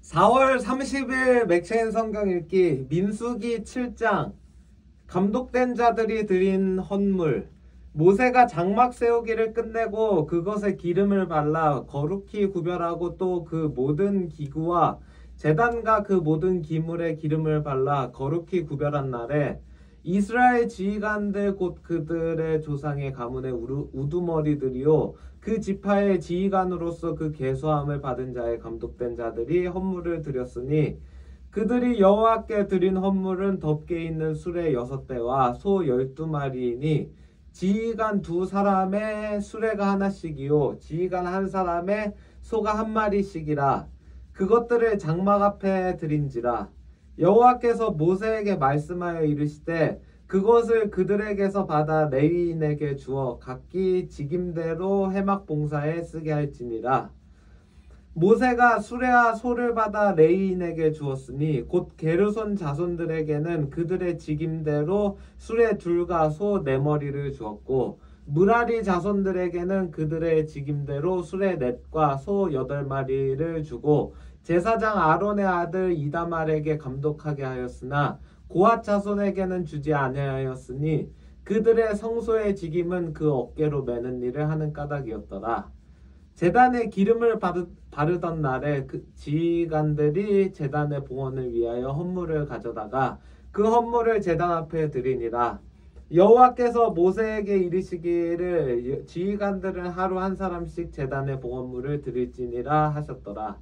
4월 30일 맥체인 성경 읽기 민수기 7장. 감독된 자들이 드린 헌물. 모세가 장막 세우기를 끝내고 그것에 기름을 발라 거룩히 구별하고 또 그 모든 기구와 제단과 그 모든 기물에 기름을 발라 거룩히 구별한 날에 이스라엘 지휘관들 곧 그들의 조상의 가문의 우두머리들이요 그 지파의 지휘관으로서 그 계수함을 받은 자의 감독된 자들이 헌물을 드렸으니 그들이 여호와께 드린 헌물은 덮개 있는 수레 6대와 소 12마리이니 지휘관 2사람의 수레가 하나씩이요 지휘관 1사람의 소가 1마리씩이라. 그것들을 장막 앞에 드린지라. 여호와께서 모세에게 말씀하여 이르시되 그것을 그들에게서 받아 레위인에게 주어 각기 직임대로 회막 봉사에 쓰게 할지니라. 모세가 수레와 소를 받아 레위인에게 주었으니 곧 게르손 자손들에게는 그들의 직임대로 수레 2과 소 4머리를 주었고 무라리 자손들에게는 그들의 직임대로 수레 4과 소 8마리를 주고 제사장 아론의 아들 이다말에게 감독하게 하였으나 고앗 자손에게는 주지 아니하였으니 그들의 성소의 직임은 그 어깨로 매는 일을 하는 까닭이었더라. 제단에 기름을 바르던 날에 그 지휘관들이 제단의 봉헌을 위하여 헌물을 가져다가 그 헌물을 제단 앞에 드리니라. 여호와께서 모세에게 이르시기를 지휘관들은 하루 1사람씩 제단의 봉헌물을 드릴지니라 하셨더라.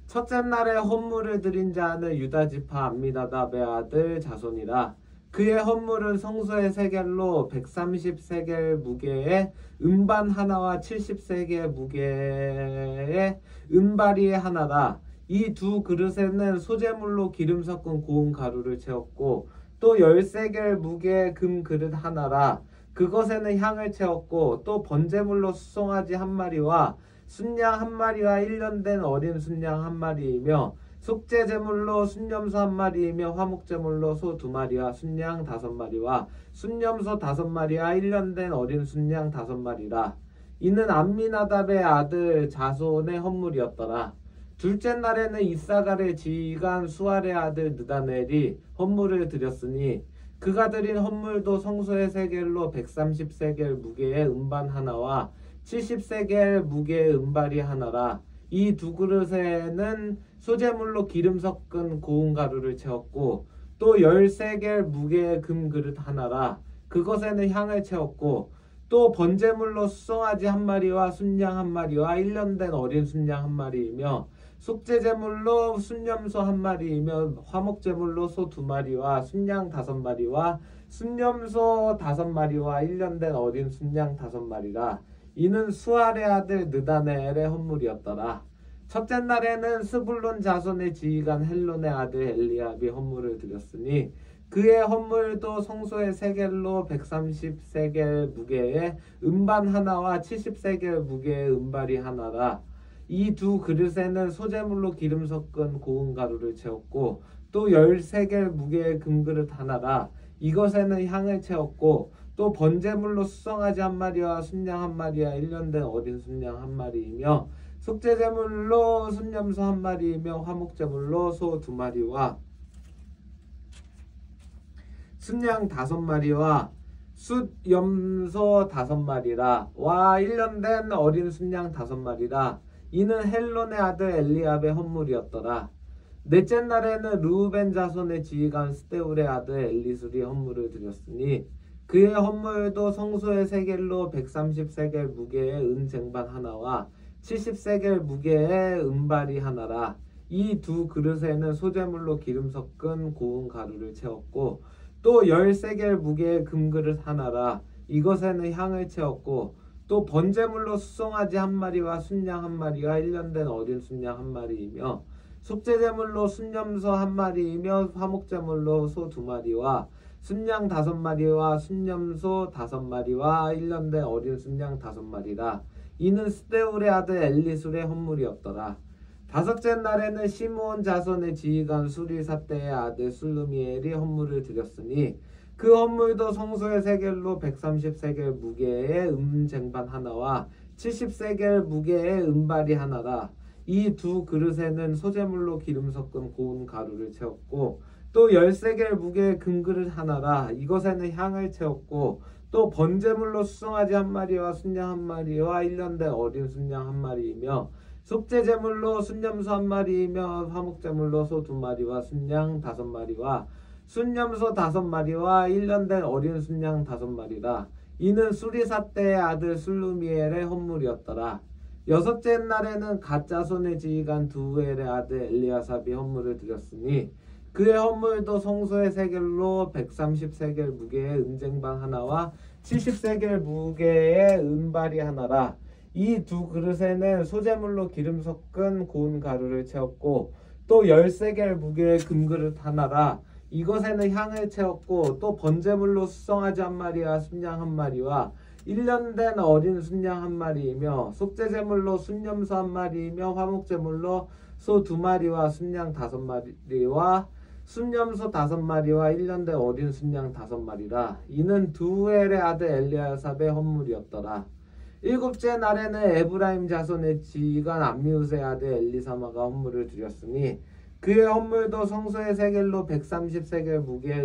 첫째 날에 헌물을 드린 자는 유다 지파 암미나답의 아들 자손이라. 그의 헌물은 성소의 세겔로 130세겔 무게의 은반 하나와 70세겔 무게의 은바리 하나라. 이 2그릇에는 소재물로 기름 섞은 고운 가루를 채웠고 또 10세겔 무게의 금 그릇 하나라. 그것에는 향을 채웠고 또 번제물로 수송아지 1마리와 순양 1마리와 1년 된 어린 순양 1마리이며 속죄제물로 순염소 1마리이며 화목제물로 소 2마리와 순양 5마리와 순염소 5마리와 1년 된 어린 순양 5마리라. 이는 암미나답의 아들 자손의 헌물이었더라. 둘째 날에는 이사갈의 지휘관 수알의 아들 느다넬이 헌물을 드렸으니 그가 드린 헌물도 성소의 세겔로 130세겔 무게의 은반 하나와 70세겔 무게의 은발이 하나라. 이 2그릇에는 소재물로 기름 섞은 고운 가루를 채웠고 또 10세겔 무게의 금 그릇 하나라. 그것에는 향을 채웠고 또 번제물로 수송아지 1마리와 순양 1마리와 1년 된 어린 순양 1마리이며 속죄제물로 순염소 1마리이며 화목제물로 소 2마리와 순양 5마리와 순염소 5마리와 1년 된 어린 순양 5마리라. 이는 수알의 아들 느다넬의 헌물이었더라. 첫째 날에는 스불론 자손의 지휘관 헬론의 아들 엘리압이 헌물을 드렸으니 그의 헌물도 성소의 세겔로 130세겔 무게의 은반 하나와 70세겔 무게의 은발이 하나라. 이 2그릇에는 소재물로 기름 섞은 고운 가루를 채웠고 또 10세겔 무게의 금그릇 하나라. 이것에는 향을 채웠고 또 번제물로 수송아지 1마리와 순양 1마리와 1년 된 어린 순양 1마리이며 속죄제물로 순염소 1마리이며 화목제물로 소 2마리와 순양 5마리와 숫염소 5마리라. 와 1년 된 어린 순양 5마리라. 이는 헬론의 아들 엘리압의 헌물이었더라. 넷째 날에는 르우벤 자손의 지휘관 스데울의 아들 엘리술이 헌물을 드렸으니 그의 헌물도 성소의 세겔로 130세겔 무게의 은쟁반 하나와 70세겔 무게의 은발이 하나라. 이 2그릇에는 소재물로 기름 섞은 고운 가루를 채웠고 또 10세겔 무게의 금그릇 하나라. 이것에는 향을 채웠고 또 번제물로 수송아지 1마리와 순양 1마리와 1년 된 어린 순양 1마리이며 속죄제물로 순염소 1마리이며 화목제물로 소 2마리와 순양 5마리와 순염소 5마리와 1년 된 어린 순양 5마리라. 이는 스데울의 아들 엘리술의 헌물이었더라. 다섯째 날에는 시므온 자손의 지휘관 수리사떼의 아들 술루미엘이 헌물을 드렸으니 그 헌물도 성소의 세겔로 130세겔 무게의 은쟁반 하나와 70세겔 무게의 은발이 하나라. 이 두 그릇에는 소재물로 기름 섞은 고운 가루를 채웠고 또 13개의 무게의 금그릇 하나라. 이것에는 향을 채웠고 또 번제물로 수송아지 한 마리와 순양 한 마리와 1년 된 어린 순양 한 마리이며 속죄제물로 순염소 한 마리이며 화목제물로 소 2마리와 순양 5마리와 순염소 5마리와 1년 된 어린 순양 5마리라. 이는 수리사 때의 아들 술루미엘의 헌물이었더라. 여섯째 날에는 갓 자손의 지휘관 두엘의 아들 엘리아삽이 헌물을 드렸으니 그의 헌물도 성소의 세겔로 130세겔 무게의 은쟁반 하나와 70세겔 무게의 은발이 하나라. 이 두 그릇에는 소재물로 기름 섞은 고운 가루를 채웠고 또 10세겔 무게의 금그릇 하나라. 이것에는 향을 채웠고 또 번제물로 수송아지 한 마리와 순양 한 마리와 1년 된 어린 순양 한 마리이며 속죄제물로 순염소 한 마리이며 화목제물로 소 2마리와 순양 5마리와 순염소 5마리와 1년 된 어린 순양 5마리라. 이는 두엘의 아들 엘리아삽의 헌물이었더라. 7째 날에는 에브라임 자손의 지휘관 암미우스의 아들 엘리사마가 헌물을 드렸으니 그의 헌물도 성소의 세겔로 130세겔 무게의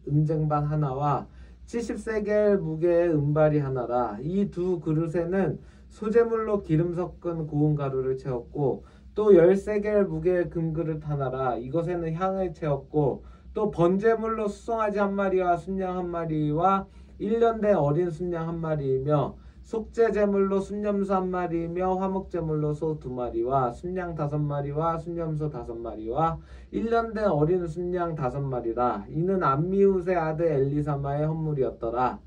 은쟁반 하나와 70세겔 무게의 은발이 하나라. 이 두 그릇에는 소재물로 기름 섞은 고운 가루를 채웠고 또 10세겔 무게의 금그릇 하나라. 이것에는 향을 채웠고 또 번제물로 수송아지 한 마리와 순양 한 마리와 1년 된 어린 순양 한 마리이며 속죄제물로 순염소 한 마리이며 화목제물로 소 2마리와 순양 5마리와 순염소 5마리와 1년 된 어린 순양 5마리라. 이는 암미우스의 아들 엘리사마의 헌물이었더라.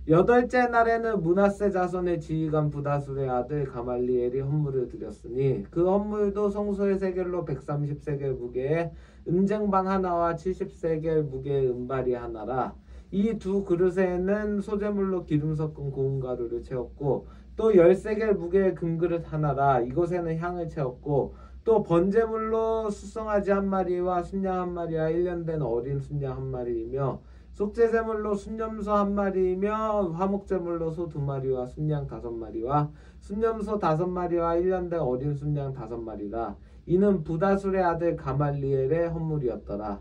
8째 날에는 므낫세 자손의 지휘관 부다술의 아들 가말리엘이 헌물을 드렸으니 그 헌물도 성소의 세겔로 130세겔 무게의 은쟁반 하나와 70세겔 무게의 은발이 하나라. 이 두 그릇에는 소재물로 기름 섞은 고운 가루를 채웠고 또 10세겔 무게의 금그릇 하나라. 이곳에는 향을 채웠고 또 번제물로 수송아지 한 마리와 순양 한 마리와 1년 된 어린 순양 한 마리이며 속죄제물로 순염소 한 마리이며 화목제물로 소 2마리와 순양 5마리와 순염소 5마리와 1년 된 어린 순양 5마리라. 이는 부다술의 아들 가말리엘의 헌물이었더라.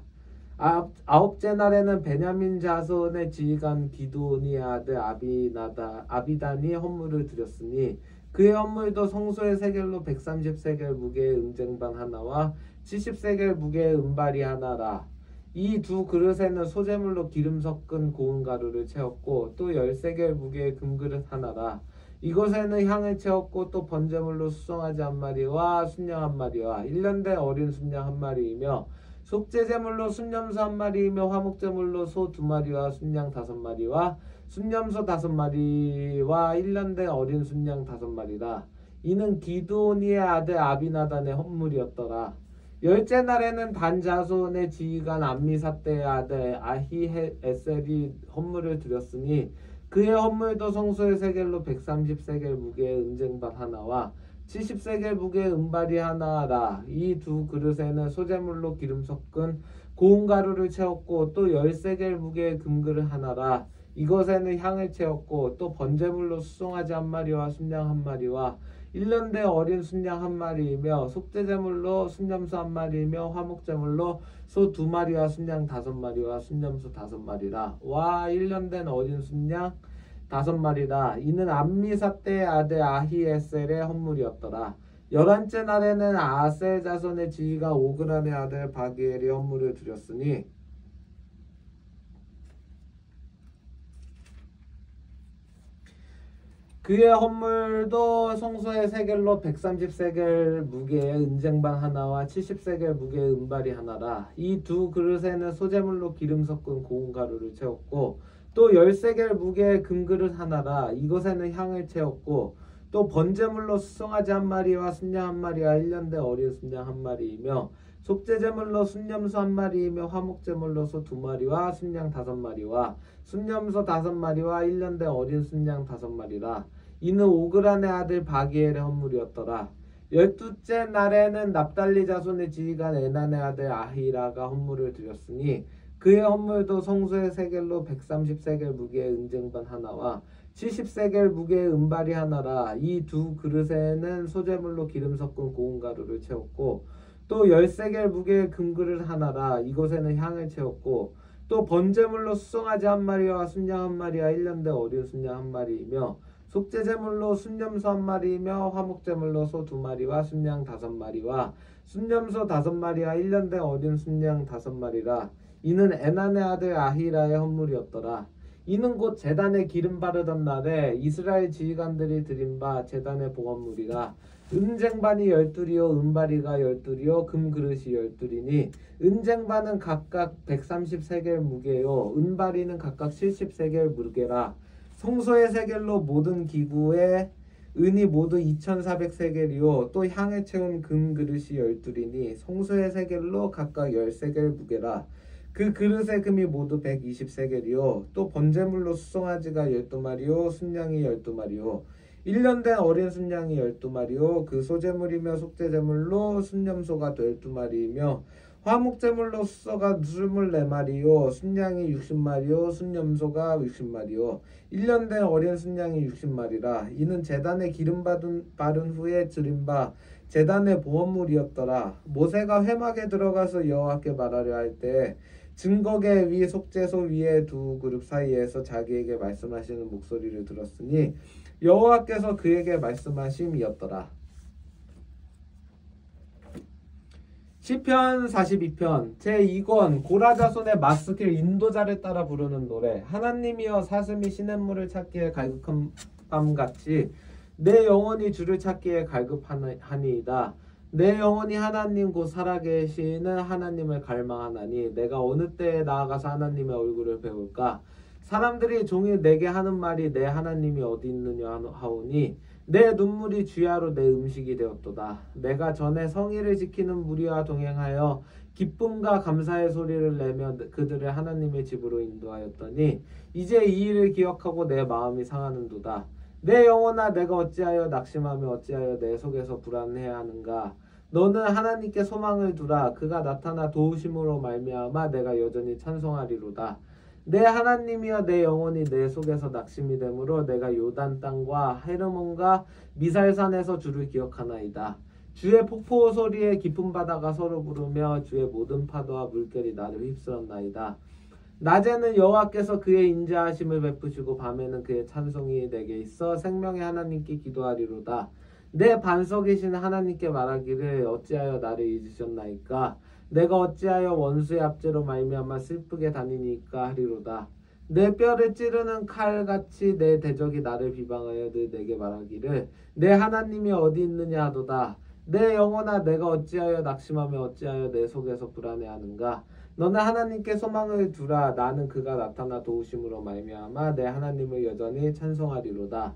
9째 날에는 베냐민 자손의 지휘관 기드온의 아들 아비단이 헌물을 드렸으니 그의 헌물도 성소의 세겔로 130세겔 무게의 은쟁반 하나와 70세겔 무게의 은발이 하나라. 이 두 그릇에는 소재물로 기름 섞은 고운 가루를 채웠고 또 10세겔 무게의 금그릇 하나라. 이곳에는 향을 채웠고 또 번제물로 수송아지 한 마리와 순양 한 마리와 1년 된 어린 순양 한 마리이며 속죄제물로 순염소 한 마리이며 화목제물로 소 2마리와 순양 5마리와 순염소 5마리와 1년 된 어린 순양 5마리라. 이는 기드온이의 아들 아비나단의 헌물이었더라. 10째 날에는 단 자손의 지휘관 암미사대의 아들 아히에셀이 헌물을 드렸으니 그의 헌물도 성소의 세겔로 130세겔 무게의 은쟁반 하나와 70세겔 무게의 은발이 하나라. 이 두 그릇에는 소재물로 기름 섞은 고운 가루를 채웠고 또 10세겔 무게의 금그릇 하나라. 이것에는 향을 채웠고 또 번제물로 수송아지 한 마리와 순양 한 마리와 1년 된 어린 순양 한 마리이며 속죄제물로 순염소 한 마리이며 화목제물로 소 2마리와 순양 5마리와 순염소 5마리라. 와 1년 된 어린 순양 5마리라. 이는 암미사대의 아들 아히에셀의 헌물이었더라. 11째 날에는 아셀 자손의 지휘관 오그란의 아들 바기엘이 헌물을 드렸으니 그의 헌물도 성소의 세겔로 130세겔 무게의 은쟁반 하나와 70세겔 무게의 은발이 하나라. 이 두 그릇에는 소재물로 기름 섞은 고운 가루를 채웠고 또 10세겔 무게의 금그릇 하나라. 이것에는 향을 채웠고 또 번제물로 수송아지 한 마리와 순양 한 마리와 1년 된 어린 순양 한 마리이며 속죄제물로 순염소 한 마리이며 화목제물로 소 2마리와 순양 5마리와 순염소 5마리와 1년 된 어린 순양 5마리라. 이는 오그란의 아들 바기엘의 헌물이었더라. 12째 날에는 납달리 자손의 지휘관 에난의 아들 아히라가 헌물을 드렸으니 그의 헌물도 성소의 세겔로 130세겔 무게의 은쟁반 하나와 70세겔 무게의 은발이 하나라. 이 두 그릇에는 소재물로 기름 섞은 고운 가루를 채웠고 또 10세겔 무게의 금그릇 하나라. 이곳에는 향을 채웠고 또 번제물로 수송아지 한 마리와 순양 한 마리와 1년 된 어린 순양 한 마리이며 속죄제물로 순염소 한 마리이며 화목제물로 소 2마리와 순양 5마리와 순염소 5마리와 1년 된 어린 순양 5마리라. 이는 에난의 아들 아히라의 헌물이었더라. 이는 곧 제단에 기름 바르던 날에 이스라엘 지휘관들이 드린 바 제단의 봉헌물이라. 은쟁반이 12이요 은바리가 12이요 금그릇이 12이니 은쟁반은 각각 130세겔 무게요 은바리는 각각 70세겔 무게라. 성소의 세겔로 모든 기구에 은이 모두 2400세겔이요 또 향에 채운 금그릇이 12이니 성소의 세겔로 각각 10세겔 무게라. 그 그릇의 금이 모두 120세겔이요 또 번제물로 수송아지가 12마리요 순양이 12마리요 1년 된 어린 순양이 12마리요 그 소제물이며 속죄제물로 순염소가 12마리이며 화목제물로 수소가 24마리요 순양이 60마리요 순염소가 60마리요 1년 된 어린 순양이 60마리라. 이는 제단에 기름 바른 후에 드린 바 제단의 봉헌물이었더라. 모세가 회막에 들어가서 여호와께 말하려 할 때 증거계 위 속죄소 위에 두 그룹 사이에서 자기에게 말씀하시는 목소리를 들었으니 여호와께서 그에게 말씀하심이었더라. 시편 42편 제2권 고라자손의 마스길 인도자를 따라 부르는 노래. 하나님이여 사슴이 시냇물을 찾기에 갈급한 밤같이 내 영혼이 주를 찾기에 갈급하니이다. 내 영혼이 하나님 곧 살아계시는 하나님을 갈망하나니 내가 어느 때에 나아가서 하나님의 얼굴을 배울까. 사람들이 종일 내게 하는 말이 내 하나님이 어디 있느냐 하오니 내 눈물이 주야로 내 음식이 되었도다. 내가 전에 성의를 지키는 무리와 동행하여 기쁨과 감사의 소리를 내며 그들을 하나님의 집으로 인도하였더니 이제 이 일을 기억하고 내 마음이 상하는도다. 내 영혼아 내가 어찌하여 낙심하며 어찌하여 내 속에서 불안해하는가. 너는 하나님께 소망을 두라. 그가 나타나 도우심으로 말미암아 내가 여전히 찬송하리로다. 내 하나님이여 내 영혼이 내 속에서 낙심이 되므로 내가 요단 땅과 헤르몬과 미살산에서 주를 기억하나이다. 주의 폭포 소리에 깊은 바다가 서로 부르며 주의 모든 파도와 물결이 나를 휩쓸었나이다. 낮에는 여호와께서 그의 인자하심을 베푸시고 밤에는 그의 찬송이 내게 있어 생명의 하나님께 기도하리로다. 내 반석이신 하나님께 말하기를 어찌하여 나를 잊으셨나이까. 내가 어찌하여 원수의 압제로 말미암아 슬프게 다니니까 하리로다. 내 뼈를 찌르는 칼같이 내 대적이 나를 비방하여 늘 내게 말하기를 내 하나님이 어디 있느냐 하도다. 내 영혼아 내가 어찌하여 낙심하며 어찌하여 내 속에서 불안해하는가. 너는 하나님께 소망을 두라. 나는 그가 나타나 도우심으로 말미암아 내 하나님을 여전히 찬송하리로다.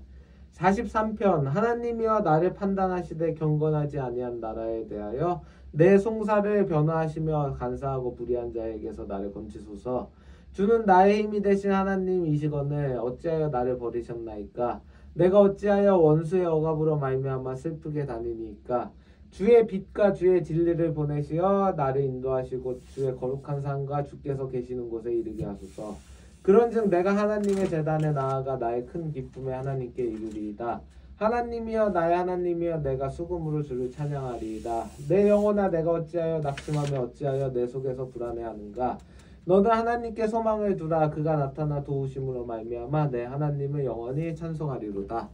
43편 하나님이여 나를 판단하시되 경건하지 아니한 나라에 대하여 내 송사를 변화하시며 간사하고 불의한 자에게서 나를 건지소서. 주는 나의 힘이 되신 하나님이시거늘 어찌하여 나를 버리셨나이까. 내가 어찌하여 원수의 억압으로 말미암아 슬프게 다니니까. 주의 빛과 주의 진리를 보내시어 나를 인도하시고 주의 거룩한 산과 주께서 계시는 곳에 이르게 하소서. 그런즉 내가 하나님의 제단에 나아가 나의 큰 기쁨에 하나님께 이르리이다. 하나님이여 나의 하나님이여 내가 수금으로 주를 찬양하리이다. 내 영혼아 내가 어찌하여 낙심하며 어찌하여 내 속에서 불안해하는가. 너는 하나님께 소망을 두라. 그가 나타나 도우심으로 말미암아 내 하나님을 영원히 찬송하리로다.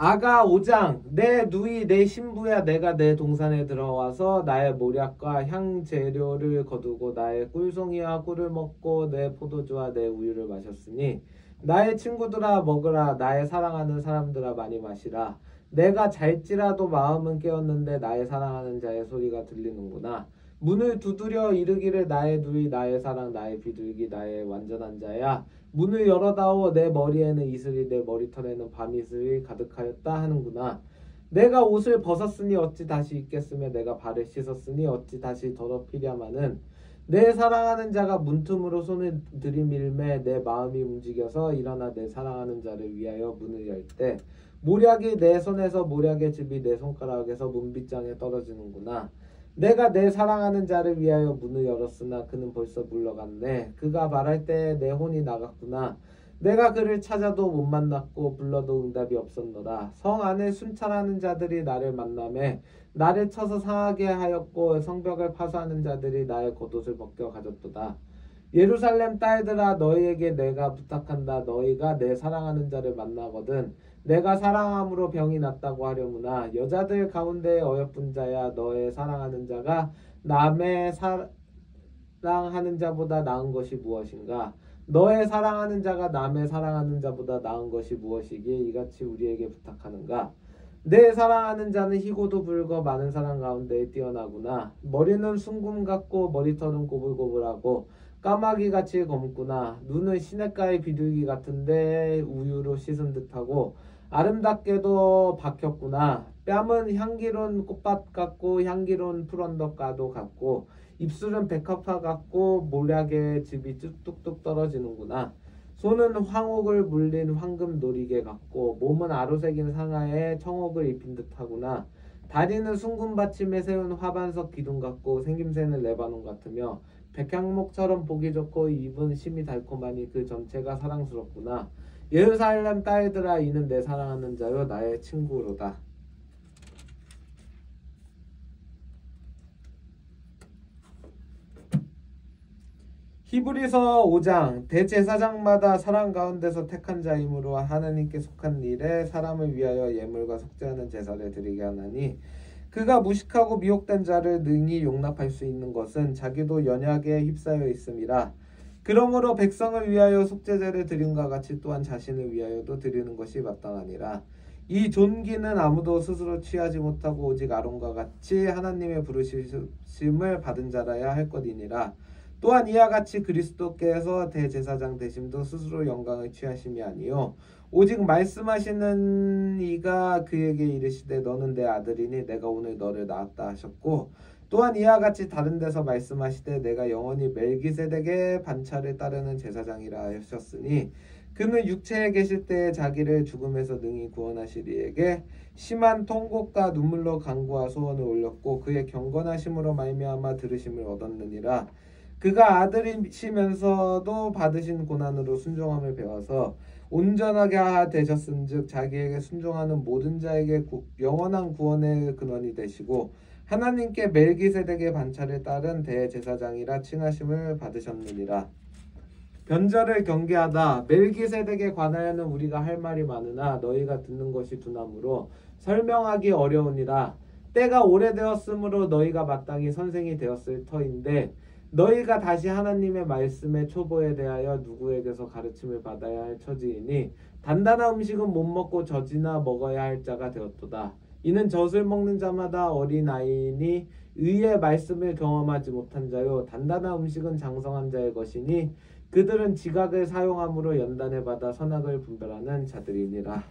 아가 5장 내 누이 내 신부야 내가 내 동산에 들어와서 나의 모략과 향재료를 거두고 나의 꿀송이와 꿀을 먹고 내 포도주와 내 우유를 마셨으니 나의 친구들아 먹으라. 나의 사랑하는 사람들아 많이 마시라. 내가 잘지라도 마음은 깨었는데 나의 사랑하는 자의 소리가 들리는구나. 문을 두드려 이르기를 나의 누이 나의 사랑 나의 비둘기 나의 완전한 자야. 문을 열어다오. 내 머리에는 이슬이 내 머리털에는 밤이슬이 가득하였다 하는구나. 내가 옷을 벗었으니 어찌 다시 입겠으며 내가 발을 씻었으니 어찌 다시 더럽히랴마는. 내 사랑하는 자가 문틈으로 손을 들이밀매 내 마음이 움직여서 일어나 내 사랑하는 자를 위하여 문을 열 때 모략이 내 손에서 모략의 즙이 내 손가락에서 문빗장에 떨어지는구나. 내가 내 사랑하는 자를 위하여 문을 열었으나 그는 벌써 물러갔네. 그가 말할 때 내 혼이 나갔구나. 내가 그를 찾아도 못 만났고 불러도 응답이 없었노라. 성 안에 순찰하는 자들이 나를 만나매 나를 쳐서 상하게 하였고 성벽을 파수하는 자들이 나의 겉옷을 벗겨 가졌도다. 예루살렘 딸들아, 너희에게 내가 부탁한다. 너희가 내 사랑하는 자를 만나거든 내가 사랑함으로 병이 낫다고 하려무나. 여자들 가운데 어여쁜 자야, 너의 사랑하는 자가 남의 사랑하는 자보다 나은 것이 무엇인가? 너의 사랑하는 자가 남의 사랑하는 자보다 나은 것이 무엇이기에 이같이 우리에게 부탁하는가? 내 사랑하는 자는 희고도 붉어 많은 사람 가운데 뛰어나구나. 머리는 숭금 같고 머리털은 고불고불하고 까마귀같이 검구나. 눈은 시냇가의 비둘기 같은데 우유로 씻은 듯하고 아름답게도 박혔구나. 뺨은 향기로운 꽃밭 같고 향기로운 풀언덕가도 같고 입술은 백합화 같고 몰약의 즙이 뚝뚝 떨어지는구나. 손은 황옥을 물린 황금 놀이개 같고 몸은 아로새긴 상아에 청옥을 입힌 듯하구나. 다리는 숭금 받침에 세운 화반석 기둥 같고 생김새는 레바논 같으며 백향목처럼 보기 좋고 입은 심이 달콤하니 그 전체가 사랑스럽구나. 예루살렘 딸들아, 이는 내 사랑하는 자요 나의 친구로다. 히브리서 5장. 대제사장마다 사람 가운데서 택한 자이므로 하나님께 속한 일에 사람을 위하여 예물과 속죄하는 제사를 드리게 하나니, 그가 무식하고 미혹된 자를 능히 용납할 수 있는 것은 자기도 연약에 휩싸여 있음이라. 그러므로 백성을 위하여 속죄제를 드림과 같이 또한 자신을 위하여도 드리는 것이 마땅하니라. 이 존귀는 아무도 스스로 취하지 못하고 오직 아론과 같이 하나님의 부르심을 받은 자라야 할 것이니라. 또한 이와 같이 그리스도께서 대제사장 되심도 스스로 영광을 취하심이 아니요 오직 말씀하시는 이가 그에게 이르시되 너는 내 아들이니 내가 오늘 너를 낳았다 하셨고, 또한 이와 같이 다른 데서 말씀하시되 내가 영원히 멜기세덱의 반차를 따르는 제사장이라 하셨으니, 그는 육체에 계실 때에 자기를 죽음에서 능히 구원하실 이에게 심한 통곡과 눈물로 간구와 소원을 올렸고 그의 경건하심으로 말미암아 들으심을 얻었느니라. 그가 아들이시면서도 받으신 고난으로 순종함을 배워서 온전하게 되셨은즉 자기에게 순종하는 모든 자에게 영원한 구원의 근원이 되시고 하나님께 멜기세덱의 반차를 따른 대제사장이라 칭하심을 받으셨느니라. 변절을 경계하다. 멜기세덱에 관하여는 우리가 할 말이 많으나 너희가 듣는 것이 둔하므로 설명하기 어려우니라. 때가 오래되었으므로 너희가 마땅히 선생이 되었을 터인데 너희가 다시 하나님의 말씀의 초보에 대하여 누구에게서 가르침을 받아야 할 처지이니 단단한 음식은 못 먹고 젖이나 먹어야 할 자가 되었도다. 이는 젖을 먹는 자마다 어린아이니 의의 말씀을 경험하지 못한 자요 단단한 음식은 장성한 자의 것이니 그들은 지각을 사용함으로 연단을 받아 선악을 분별하는 자들이니라.